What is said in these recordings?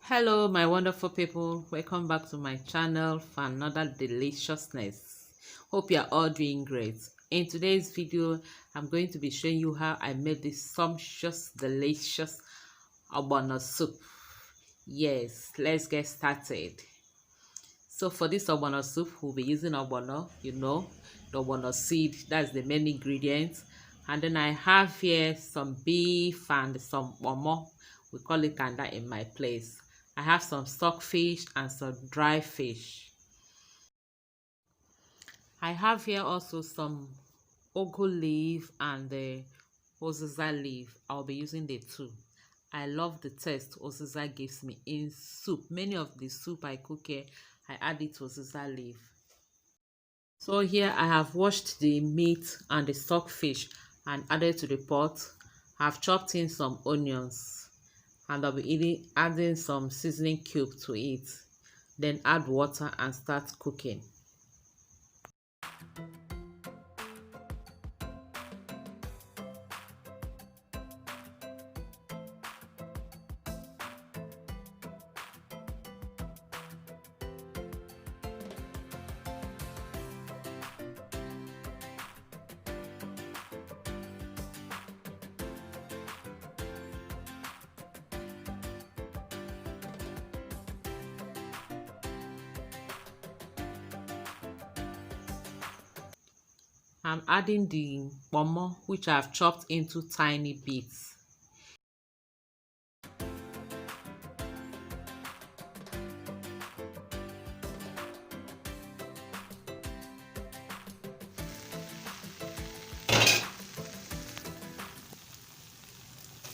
Hello my wonderful people, welcome back to my channel for another deliciousness. Hope you are all doing great. In today's video I'm going to be showing you how I made this sumptuous delicious ogbono soup. Yes, let's get started. So for this ogbono soup we'll be using ogbono, the ogbono seed, that's the main ingredient. And then I have here some beef and some omo, we call it kanda in my place. I have some stockfish and some dry fish. I have here also some ugu leaf and the uziza leaf. I'll be using the two. I love the taste uziza gives me in soup. Many of the soup I cook here, I add it to uziza leaf. So here I have washed the meat and the stockfish and added to the pot. I've chopped in some onions and I'll be adding some seasoning cube to it. Then add water and start cooking. I'm adding the pomo, which I've chopped into tiny bits.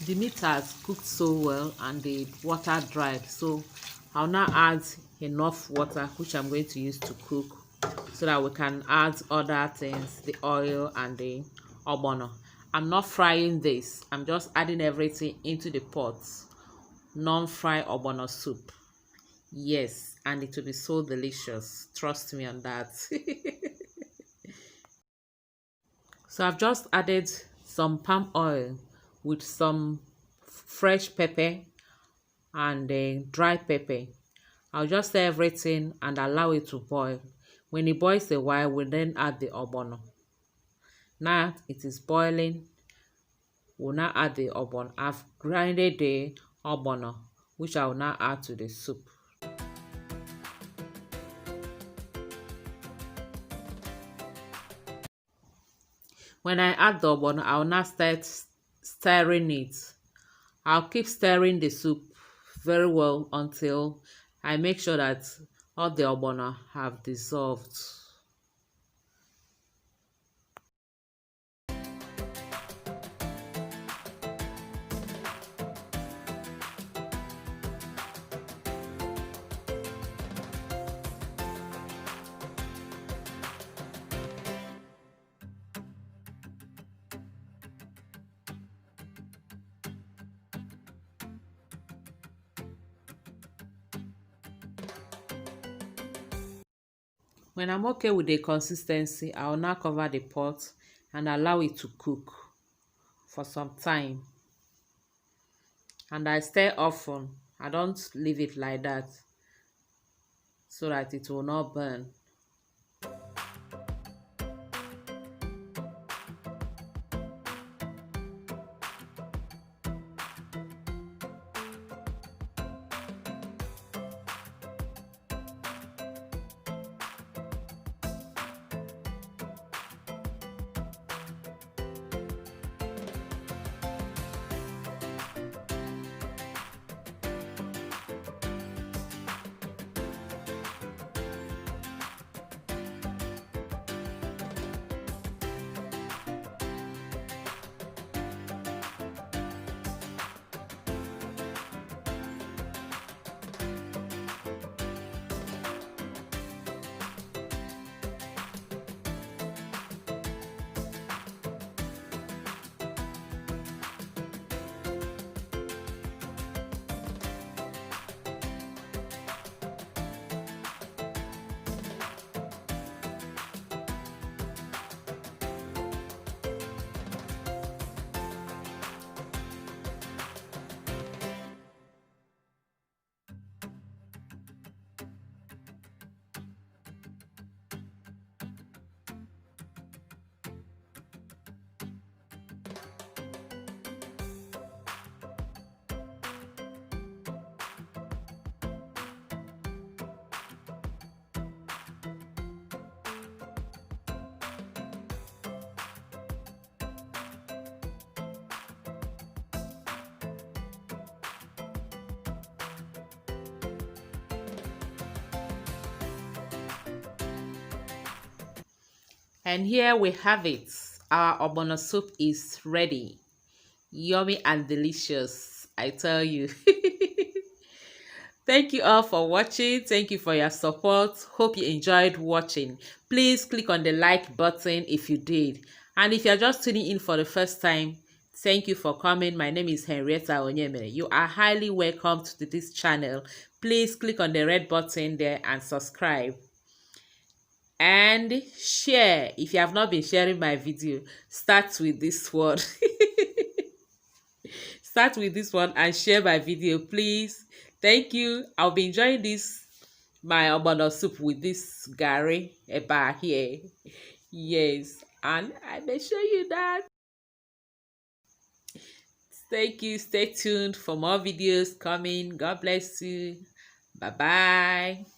The meat has cooked so well and the water dried, so I'll now add enough water, which I'm going to use to cook, so that we can add other things, the oil and the ogbono. I'm not frying this, I'm just adding everything into the pot. Non-fry ogbono soup. Yes, and it will be so delicious, trust me on that. So I've just added some palm oil with some fresh pepper and dry pepper. I'll just stir everything and allow it to boil. When it boils a while, we'll then add the ogbono. Now it is boiling, we'll now add the ogbono. I've grinded the ogbono, which I will now add to the soup. When I add the ogbono, I'll now start stirring it. I'll keep stirring the soup very well until I make sure that all the ogbono have dissolved. When I'm okay with the consistency, I will now cover the pot and allow it to cook for some time. And I stir often. I don't leave it like that so that it will not burn. And here we have it. Our ogbono soup is ready. Yummy and delicious, I tell you. Thank you all for watching. Thank you for your support. Hope you enjoyed watching. Please click on the like button if you did. And if you're just tuning in for the first time, thank you for coming. My name is Henrietta Onyemere. You are highly welcome to this channel. Please click on the red button there and subscribe. And share. If you have not been sharing my video, start with this one. Start with this one and share my video, please. Thank you. I'll be enjoying my ogbono soup with this garri eba here. Yes, and I may show you that. Thank you. Stay tuned for more videos coming. God bless you. Bye bye.